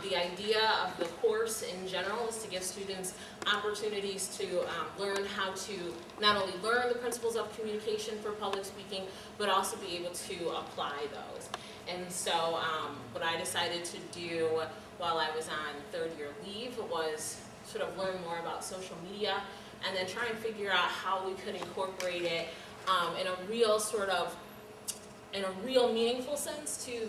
The idea of the course in general is to give students opportunities to learn how to not only learn the principles of communication for public speaking, but also be able to apply those. And so what I decided to do while I was on third-year leave was sort of learn more about social media and then try and figure out how we could incorporate it in a real sort of meaningful sense to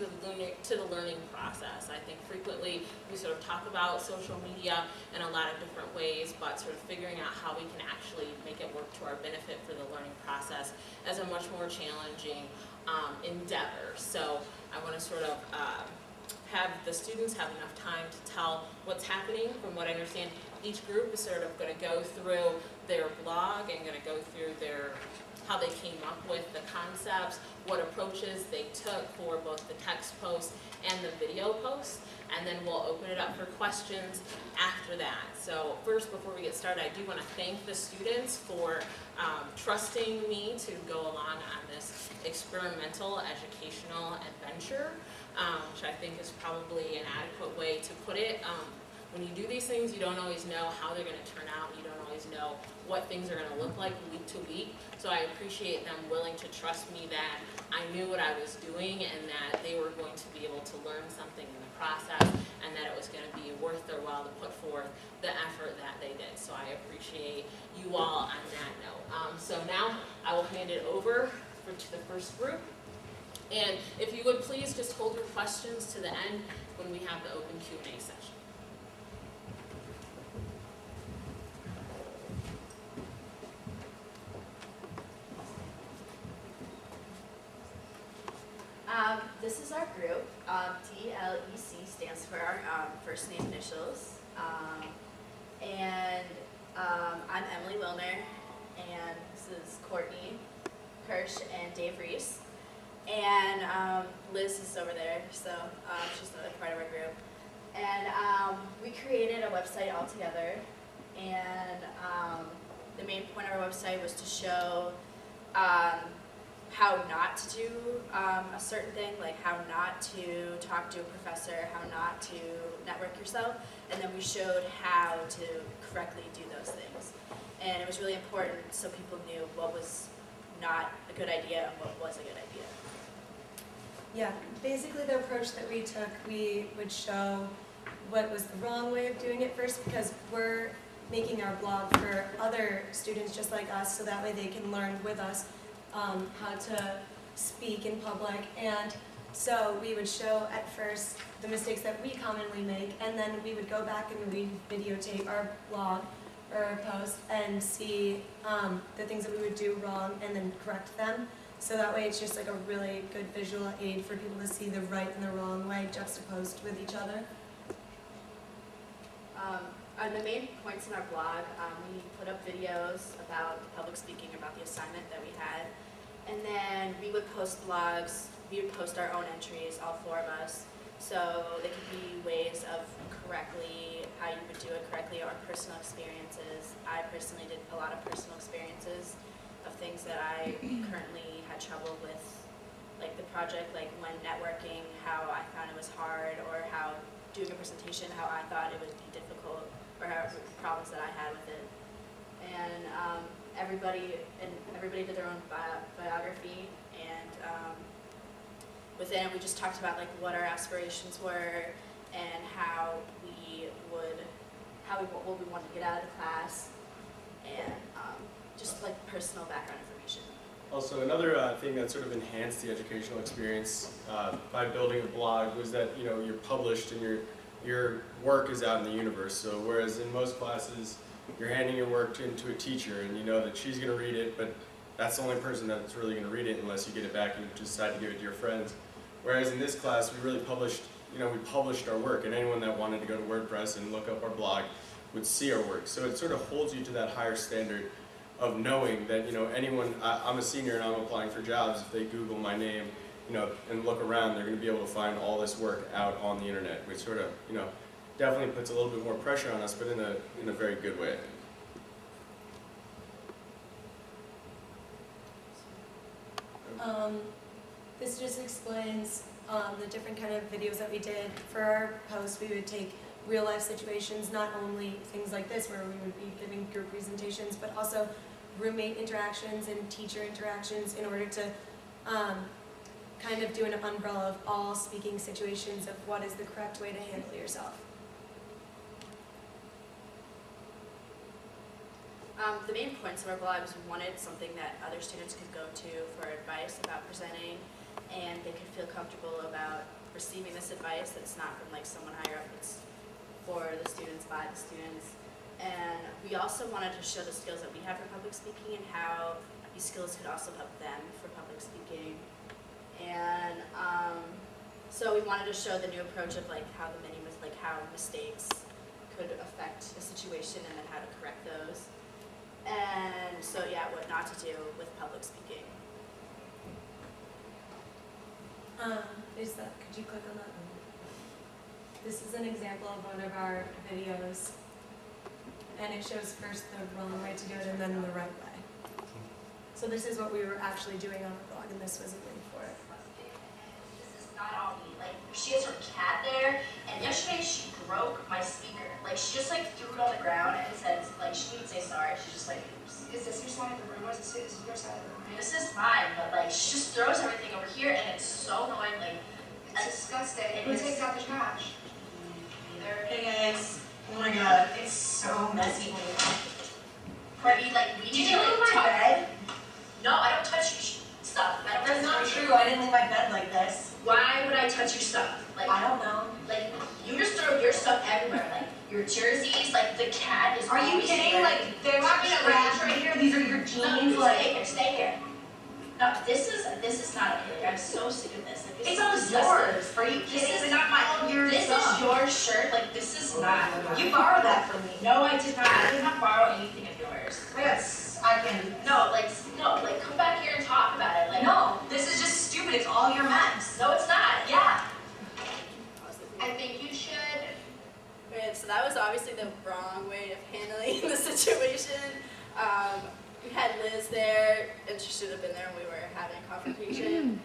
the learning process. I think frequently we sort of talk about social media in a lot of different ways, but sort of figuring out how we can actually make it work to our benefit for the learning process as a much more challenging endeavor. So I want to sort of have the students have enough time to tell what's happening. From what I understand, each group is sort of going to go through their blog and going to go through how they came up with the concepts, what approaches they took for both the text posts and the video posts, and then we'll open it up for questions after that. So first, before we get started, I do want to thank the students for trusting me to go along on this experimental educational adventure, which I think is probably an adequate way to put it. When you do these things, you don't always know how they're going to turn out. You don't always know what things are going to look like week to week. So I appreciate them willing to trust me that I knew what I was doing and that they were going to be able to learn something in the process and that it was going to be worth their while to put forth the effort that they did. So I appreciate you all on that note. So now I will hand it over to the first group. And if you would please just hold your questions to the end when we have the open Q&A session. This is our group. DLEC stands for our first name initials. I'm Emily Wilner, and this is Courtney Kirsch and Dave Reese. And Liz is over there, so she's another part of our group. And we created a website all together, and the main point of our website was to show how not to do a certain thing, like how not to talk to a professor, how not to network yourself, and then we showed how to correctly do those things. And it was really important so people knew what was not a good idea and what was a good idea. Yeah, basically the approach that we took, we would show what was the wrong way of doing it first, because we're making our blog for other students just like us, so that way they can learn with us how to speak in public. And so we would show at first the mistakes that we commonly make, and then we would go back and videotape our blog or our post and see the things that we would do wrong and then correct them. So that way it's just like a really good visual aid for people to see the right and the wrong way juxtaposed with each other. On the main points in our blog, we put up videos about public speaking, about the assignment that we had, and then we would post blogs, we would post our own entries, all four of us, so they could be ways of correctly, how you would do it correctly, or personal experiences. I personally did a lot of personal experiences of things that I currently had trouble with, like the project, like when networking, how I found it was hard, or how doing a presentation, how I thought it would be difficult, or how problems that I had with it. And everybody did their own biography, and within it we just talked about like what our aspirations were and what we wanted to get out of the class, and just like personal background information. Also, another thing that sort of enhanced the educational experience by building a blog was that you're published and your work is out in the universe. So whereas in most classes you're handing your work into a teacher and you know that she's going to read it, but that's the only person that's really going to read it unless you get it back and you decide to give it to your friends. Whereas in this class we really published, we published our work, and anyone that wanted to go to WordPress and look up our blog would see our work. So it sort of holds you to that higher standard of knowing that anyone, I'm a senior and I'm applying for jobs, if they Google my name, and look around, they're going to be able to find all this work out on the internet, which sort of, definitely puts a little bit more pressure on us, but in a very good way, I think. This just explains the different kind of videos that we did. For our posts, we would take real life situations, not only things like this where we would be giving group presentations, but also roommate interactions and teacher interactions in order to kind of do an umbrella of all speaking situations of what is the correct way to handle yourself. The main points of our blog was we wanted something that other students could go to for advice about presenting, and they could feel comfortable about receiving this advice that's not from like someone higher up, it's for the students, by the students. And we also wanted to show the skills that we have for public speaking and how these skills could also help them for public speaking. And so we wanted to show the new approach of like how how mistakes could affect a situation and then how to correct those. And so yeah, what not to do with public speaking. Could you click on that one? This is an example of one of our videos, and it shows first the wrong way to do it and then the right way. So this is what we were actually doing on the blog, and this was a link for it. This is not all me. Like, she has her cat there, and yesterday she broke my speaker. Like, she just like threw it on the ground and said, like, she didn't say sorry. She just like, oops. Is this your side of the room or is this your side of the room? This is mine, but like, she just throws everything over here, and it's so annoying. Like, It's disgusting. It Who is. takes out the trash? either. Hey guys, oh my god, it's so messy. Courtney, like, we Did need you to leave like my bed? No, I don't touch your stuff. I don't That's touch not your- true, I didn't leave my bed like this. Why would I touch your stuff? Like, I don't know. like you just throw your stuff everywhere. Like your jerseys, like the cat is. Are you always kidding? here. Like, there's trash right here, these are your No, jeans, you like. stay here. Stay here. No, this is not okay. Like, I'm so sick of this. Like, this It's is all disgusting. yours. Are you This kidding? is It's not my. all your This stuff. is your shirt. Like, this is not. You borrowed that from me. No, I did not. I did not borrow anything of yours. Yes, I can. No, like come back here and talk about it. Like, No, this is just stupid, it's all your mess. no, it's not. Yeah. I think you should. Okay, so that was obviously the wrong way of handling the situation. We had Liz there, and she should have been there when we were having a confrontation.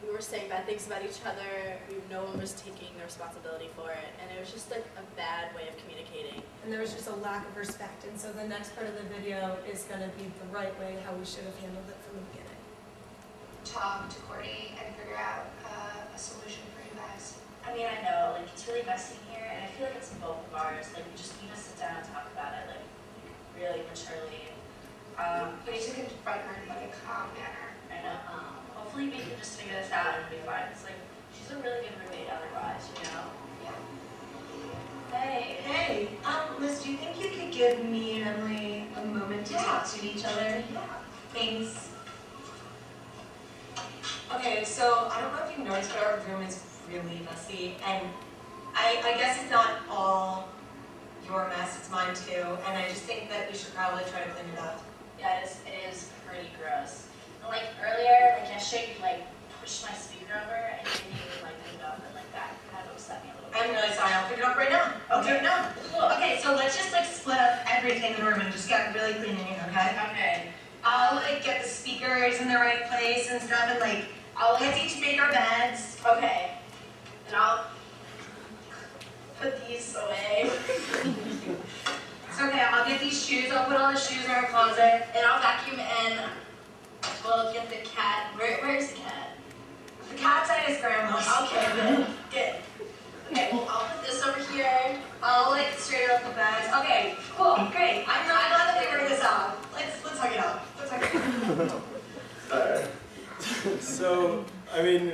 We were saying bad things about each other. No one was taking the responsibility for it, and it was just like a bad way of communicating. And there was just a lack of respect, and so the next part of the video is going to be the right way, how we should have handled it from the beginning. Talk to Courtney and figure out a solution for you guys. I mean, I know, like, it's really messy here, and I feel like it's in both of ours. Like, we just need to sit down and talk about it, like, really maturely. You need to confront her in like a calm manner. I know, hopefully we can just figure this out and it'll be fine. It's like, she's a really good roommate otherwise, you know? Yeah. Hey. Hey, Liz, do you think you could give me and Emily a moment to talk to each other? Yeah. Thanks. Okay, so I don't know if you've noticed, but our room is really messy, and I guess it's not all your mess, it's mine too, and I just think that we should probably try to clean it up. Yeah, it is pretty gross. And like earlier, like yesterday, you like pushed my speaker over and you didn't even like pick it up, and like that kind of upset me a little bit. I'm really sorry, I'll pick it up right now. I'll do it now. Cool. Okay, so let's just like split up everything in the room and just get really clean in here, okay? Okay. I'll like get the speakers in the right place and stuff, and like, let's each make our beds. Okay. And I'll put these away. It's okay, I'll get these shoes, I'll put all the shoes in our closet. And I'll vacuum and we'll get the cat. Where's the cat? The cat's at his grandma's. Okay, good. Good. Okay, well, I'll put this over here. I'll like straighten up the beds. Okay, cool, great. I'm really glad that we figured this out. Let's hug it out. Let's hug it out. So, I mean,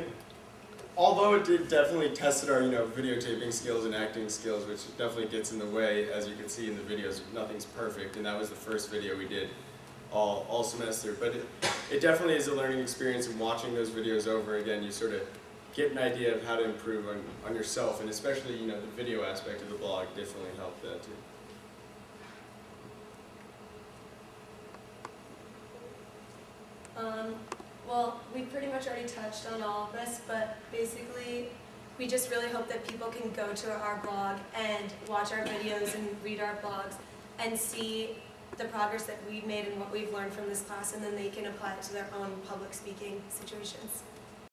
although it did definitely tested our, videotaping skills and acting skills, which definitely gets in the way, as you can see in the videos, nothing's perfect, and that was the first video we did all semester. But it definitely is a learning experience, and watching those videos over again, you sort of get an idea of how to improve on yourself, and especially, the video aspect of the blog definitely helped that too. Well, we pretty much already touched on all of this, but basically, we just really hope that people can go to our blog and watch our videos and read our blogs and see the progress that we've made and what we've learned from this class, and then they can apply it to their own public speaking situations.